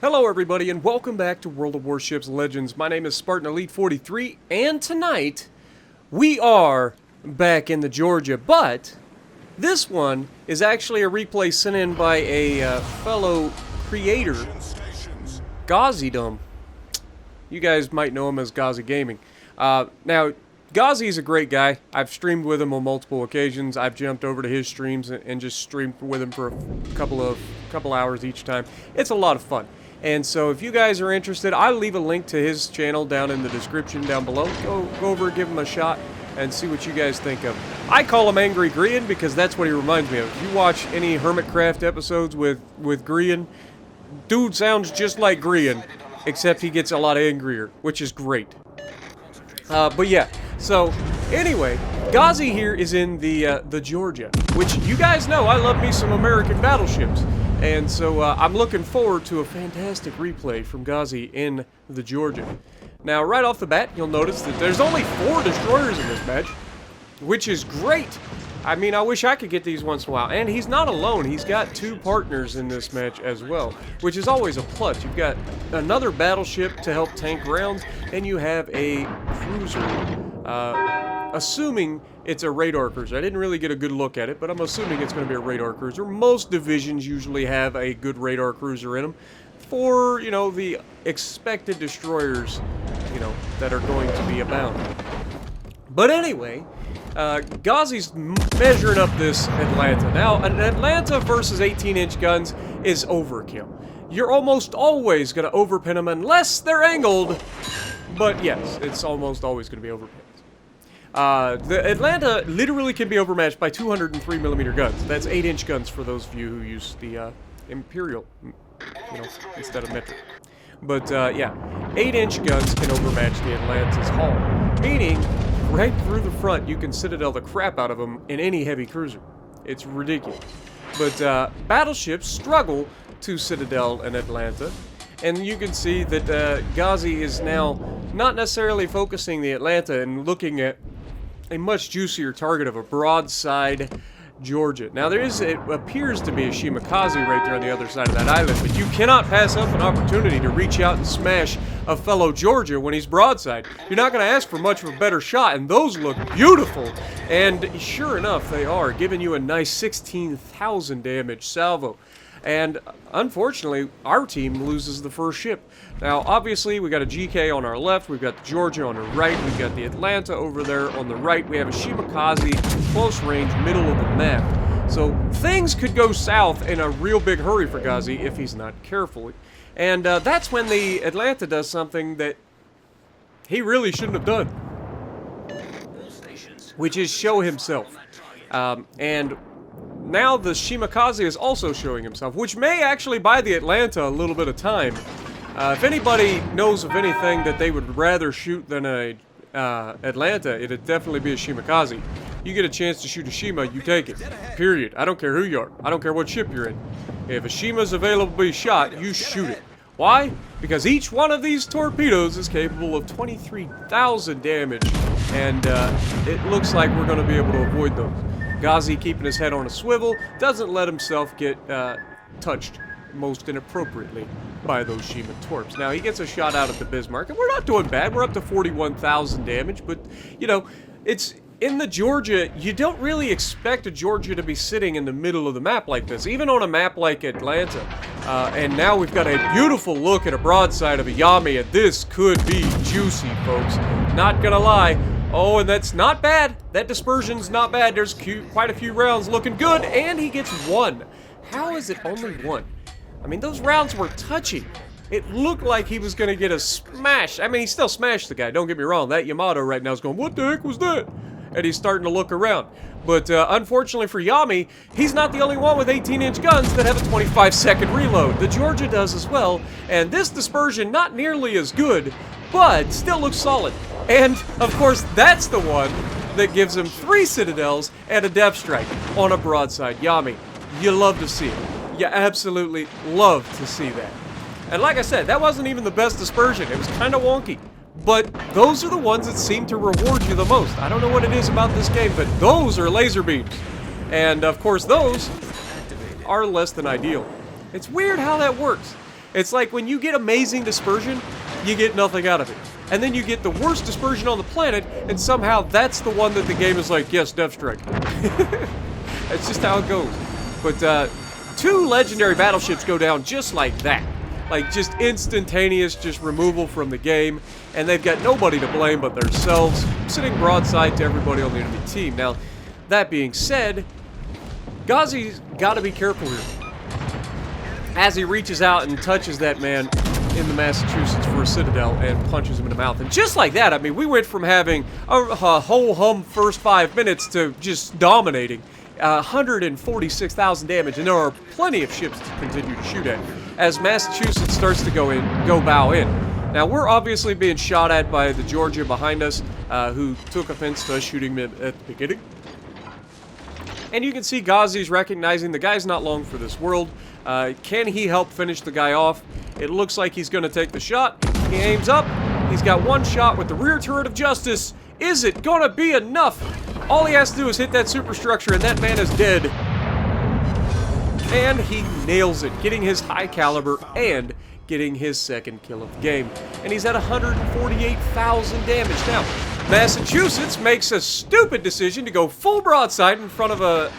Hello everybody and welcome back to World of Warships Legends. My name is Spartan Elite 43 and tonight we are back in the Georgia, but this one is actually a replay sent in by a fellow creator, GauzyDom. You guys might know him as GauzyGaming. Now, Gauzy is a great guy. I've streamed with him on multiple occasions. I've jumped over to his streams and just streamed with him for a couple hours each time. It's a lot of fun. And so if you guys are interested, I'll leave a link to his channel down in the description down below. Go over, give him a shot, and see what you guys think of him. I call him Angry Grian because that's what he reminds me of. If you watch any Hermitcraft episodes with Grian, dude sounds just like Grian, except he gets a lot angrier, which is great. But yeah, so anyway, Gauzy here is in the Georgia, which you guys know I love me some American battleships. And so I'm looking forward to a fantastic replay from Gauzy in the Georgia. Now, right off the bat, you'll notice that there's only 4 destroyers in this match, which is great. I mean, I wish I could get these once in a while. And he's not alone. He's got 2 partners in this match as well, which is always a plus. You've got another battleship to help tank rounds, and you have a cruiser. Assuming it's a radar cruiser. I didn't really get a good look at it, but I'm assuming it's going to be a radar cruiser. Most divisions usually have a good radar cruiser in them for, you know, the expected destroyers, you know, that are going to be abound. But anyway, Gauzy's measuring up this Atlanta. Now, an Atlanta versus 18-inch guns is overkill. You're almost always going to overpin them unless they're angled, but yes, it's almost always going to be overpinned. The Atlanta literally can be overmatched by 203mm guns. That's 8-inch guns for those of you who use the Imperial, you know, instead of metric. But yeah, 8-inch guns can overmatch the Atlanta's hull, meaning right through the front you can Citadel the crap out of them in any heavy cruiser. It's ridiculous. But battleships struggle to Citadel an Atlanta, and you can see that Gauzy is now not necessarily focusing the Atlanta and looking at a much juicier target of a broadside Georgia. Now it appears to be a Shimakaze right there on the other side of that island, but you cannot pass up an opportunity to reach out and smash a fellow Georgia when he's broadside. You're not going to ask for much of a better shot, and those look beautiful. And sure enough, they are, giving you a nice 16,000 damage salvo. And unfortunately, our team loses the first ship. Now, obviously, we got a GK on our left, we've got the Georgia on the right, we've got the Atlanta over there on the right, we have a Shimakaze, close range, middle of the map. So, things could go south in a real big hurry for Gauzy if he's not careful. And that's when the Atlanta does something that he really shouldn't have done, which is show himself. And now the Shimakaze is also showing himself, which may actually buy the Atlanta a little bit of time. If anybody knows of anything that they would rather shoot than a Atlanta, it'd definitely be a Shimakaze. You get a chance to shoot a Shima, you take it. Period. I don't care who you are. I don't care what ship you're in. If a Shima's available to be shot, you shoot it. Why? Because each one of these torpedoes is capable of 23,000 damage, and it looks like we're going to be able to avoid those. Gauzy, keeping his head on a swivel, doesn't let himself get touched most inappropriately by those Shima torps. Now, he gets a shot out at the Bismarck, and we're not doing bad. We're up to 41,000 damage, but, you know, it's in the Georgia, you don't really expect a Georgia to be sitting in the middle of the map like this, even on a map like Atlanta. And now we've got a beautiful look at a broadside of a Yami, and this could be juicy, folks. Not gonna lie. Oh, and that's not bad. That dispersion's not bad. There's quite a few rounds looking good, and he gets 1. How is it only 1? I mean, those rounds were touchy. It looked like he was going to get a smash. I mean, he still smashed the guy, don't get me wrong. That Yamato right now is going, what the heck was that? And he's starting to look around. But unfortunately for Yami, he's not the only one with 18-inch guns that have a 25-second reload. The Georgia does as well, and this dispersion not nearly as good, but still looks solid. And, of course, that's the one that gives him 3 Citadels and a depth strike on a broadside Yami. You love to see it. You absolutely love to see that. And like I said, that wasn't even the best dispersion. It was kind of wonky. But those are the ones that seem to reward you the most. I don't know what it is about this game, but those are laser beams. And, of course, those are less than ideal. It's weird how that works. It's like when you get amazing dispersion, you get nothing out of it. And then you get the worst dispersion on the planet, and somehow that's the one that the game is like, yes, Death Strike. That's just how it goes. But 2 legendary battleships go down just like that. Like, just instantaneous, just removal from the game. And they've got nobody to blame but themselves, sitting broadside to everybody on the enemy team. Now, that being said, Gauzy's got to be careful here. As he reaches out and touches that man in the Massachusetts for a Citadel and punches him in the mouth. And just like that, I mean, we went from having a ho-hum first 5 minutes to just dominating. 146,000 damage, and there are plenty of ships to continue to shoot at as Massachusetts starts to go bow in. Now, we're obviously being shot at by the Georgia behind us, who took offense to us shooting him at the beginning. And you can see Gauzy's recognizing the guy's not long for this world. Can he help finish the guy off? It looks like he's going to take the shot. He aims up. He's got one shot with the rear turret of justice. Is it going to be enough? All he has to do is hit that superstructure, and that man is dead. And he nails it, getting his high caliber and getting his second kill of the game. And he's at 148,000 damage. Now, Massachusetts makes a stupid decision to go full broadside in front of a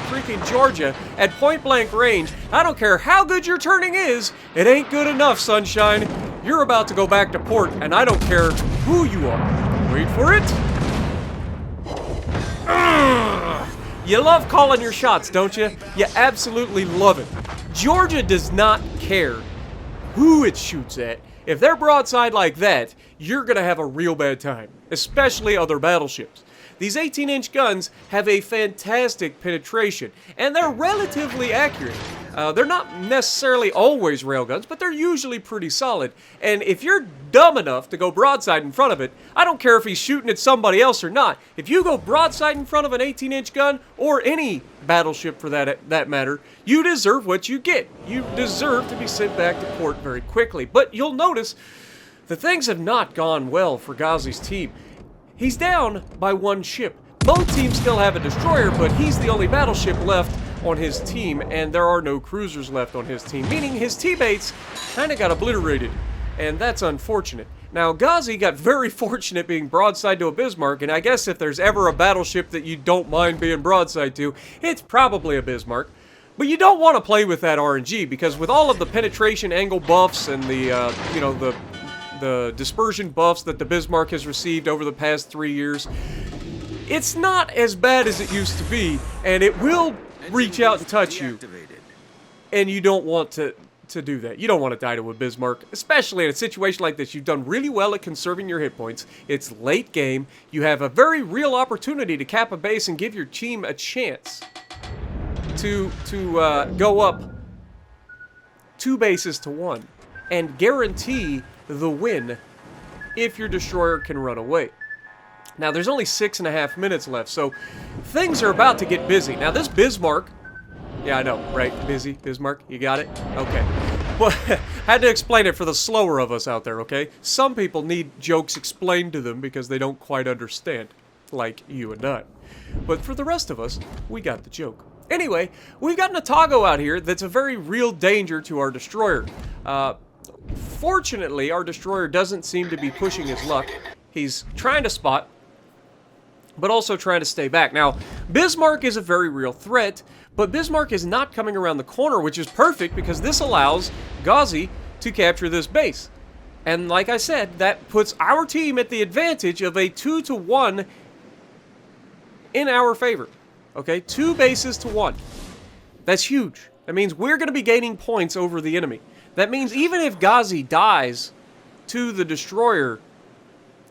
freaking Georgia at point-blank range. I don't care how good your turning is, it ain't good enough, sunshine. You're about to go back to port, and I don't care who you are. Wait for it. You love calling your shots, don't you? You absolutely love it. Georgia does not care who it shoots at. If they're broadside like that, you're going to have a real bad time, especially other battleships. These 18-inch guns have a fantastic penetration, and they're relatively accurate. They're not necessarily always railguns, but they're usually pretty solid. And if you're dumb enough to go broadside in front of it, I don't care if he's shooting at somebody else or not. If you go broadside in front of an 18-inch gun, or any battleship for that matter, you deserve what you get. You deserve to be sent back to port very quickly. But you'll notice that things have not gone well for Gauzy's team. He's down by 1 ship. Both teams still have a destroyer, but he's the only battleship left on his team, and there are no cruisers left on his team, meaning his teammates kind of got obliterated, and that's unfortunate. Now, Gauzy got very fortunate being broadside to a Bismarck, and I guess if there's ever a battleship that you don't mind being broadside to, it's probably a Bismarck. But you don't want to play with that RNG, because with all of the penetration angle buffs and the, the dispersion buffs that the Bismarck has received over the past 3 years, it's not as bad as it used to be, and it will reach out and touch you. And you don't want to do that. You don't want to die to a Bismarck, especially in a situation like this. You've done really well at conserving your hit points. It's late game. You have a very real opportunity to cap a base and give your team a chance to go up 2 bases to 1 and guarantee the win if your destroyer can run away. Now, there's only 6.5 minutes left, so things are about to get busy. Now, this Bismarck... Yeah, I know, right? Busy, Bismarck, you got it? Okay. Well, had to explain it for the slower of us out there, okay? Some people need jokes explained to them because they don't quite understand, like you and I. But for the rest of us, we got the joke. Anyway, we've got an Otago out here that's a very real danger to our destroyer. Fortunately, our destroyer doesn't seem to be pushing his luck. He's trying to spot, but also trying to stay back. Now, Bismarck is a very real threat, but Bismarck is not coming around the corner, which is perfect because this allows Gauzy to capture this base. And like I said, that puts our team at the advantage of a 2-to-1 in our favor. Okay, 2 bases to 1. That's huge. That means we're going to be gaining points over the enemy. That means even if Gauzy dies to the destroyer,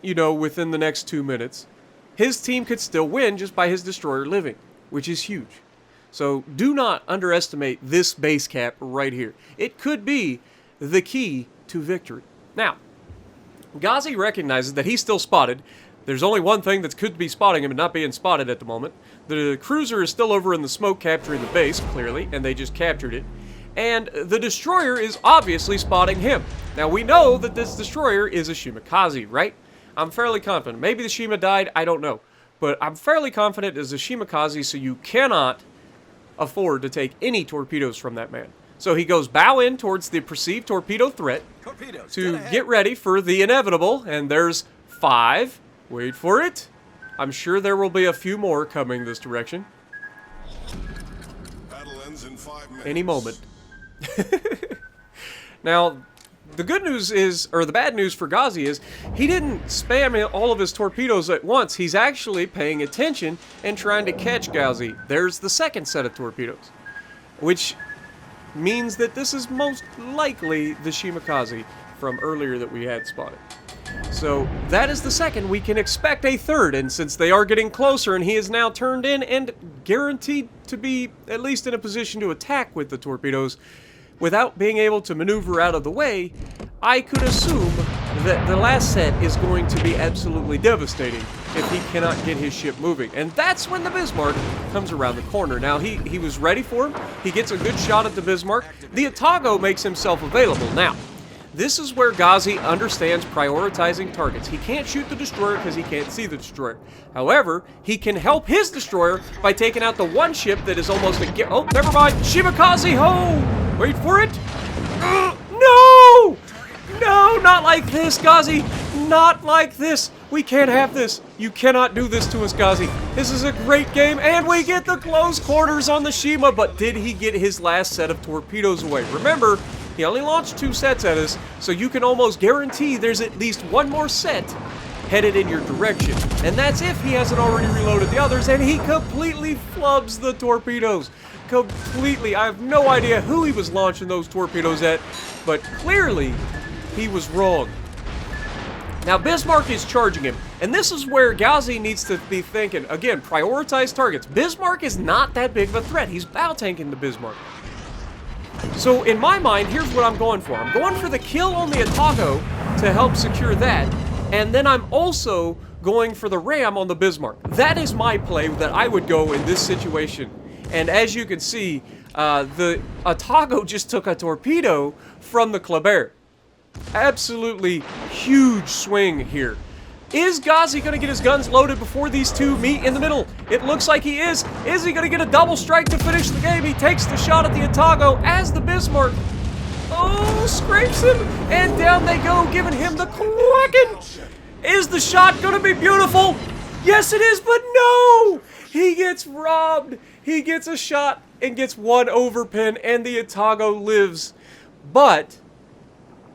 within the next 2 minutes, his team could still win just by his destroyer living, which is huge. So do not underestimate this base cap right here. It could be the key to victory. Now, Gauzy recognizes that he's still spotted. There's only one thing that could be spotting him and not being spotted at the moment. The cruiser is still over in the smoke capturing the base, clearly, and they just captured it. And the destroyer is obviously spotting him. Now, we know that this destroyer is a Shimakaze, right? I'm fairly confident. Maybe the Shima died, I don't know. But I'm fairly confident it's a Shimakaze, so you cannot afford to take any torpedoes from that man. So he goes bow in towards the perceived torpedo threat to get ready for the inevitable, and there's 5. Wait for it. I'm sure there will be a few more coming this direction. Battle ends in 5 minutes. Any moment. Now, the good news is, or the bad news for Gauzy is, he didn't spam all of his torpedoes at once. He's actually paying attention and trying to catch Gauzy. There's the second set of torpedoes, which means that this is most likely the Shimakaze from earlier that we had spotted. So that is the second. We can expect a third, and since they are getting closer and he is now turned in and guaranteed to be at least in a position to attack with the torpedoes without being able to maneuver out of the way, I could assume that the last set is going to be absolutely devastating if he cannot get his ship moving. And that's when the Bismarck comes around the corner. Now, he was ready for him. He gets a good shot at the Bismarck. The Atago makes himself available. Now, this is where Gauzy understands prioritizing targets. He can't shoot the destroyer because he can't see the destroyer. However, he can help his destroyer by taking out the one ship that is almost a... Oh, never mind. Shimakaze, ho! Wait for it. No! No, not like this, Gauzy. Not like this. We can't have this. You cannot do this to us, Gauzy. This is a great game, and we get the close quarters on the Shima, but did he get his last set of torpedoes away? Remember, he only launched 2 sets at us, so you can almost guarantee there's at least one more set headed in your direction. And that's if he hasn't already reloaded the others, and he completely flubs the torpedoes. Completely. I have no idea who he was launching those torpedoes at, but clearly he was wrong. Now, Bismarck is charging him, and this is where Gauzy needs to be thinking. Again, prioritize targets. Bismarck is not that big of a threat. He's bow tanking the Bismarck. So, in my mind, here's what I'm going for. I'm going for the kill on the Atago to help secure that, and then I'm also going for the ram on the Bismarck. That is my play that I would go in this situation. And as you can see, the Atago just took a torpedo from the Kleber. Absolutely huge swing here. Is Gauzy going to get his guns loaded before these two meet in the middle? It looks like he is. Is he going to get a double strike to finish the game? He takes the shot at the Atago as the Bismarck. Oh, scrapes him. And down they go, giving him the Kraken. Is the shot going to be beautiful? Yes, it is, but no! He gets robbed. He gets a shot and gets one overpin, and the Atago lives. But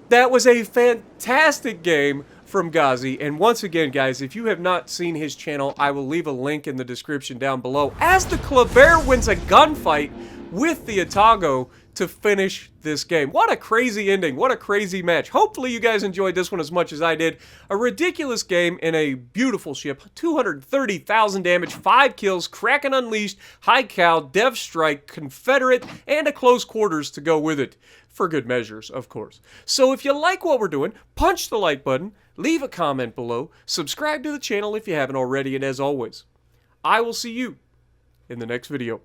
that was a fantastic game from Gauzy. And once again, guys, if you have not seen his channel, I will leave a link in the description down below. As the Kleber wins a gunfight with the Atago to finish this game. What a crazy ending. What a crazy match. Hopefully you guys enjoyed this one as much as I did. A ridiculous game in a beautiful ship. 230,000 damage, 5 kills, Kraken Unleashed, High Cow, Dev Strike, Confederate, and a close quarters to go with it. For good measures, of course. So if you like what we're doing, punch the like button, leave a comment below, subscribe to the channel if you haven't already, and as always, I will see you in the next video.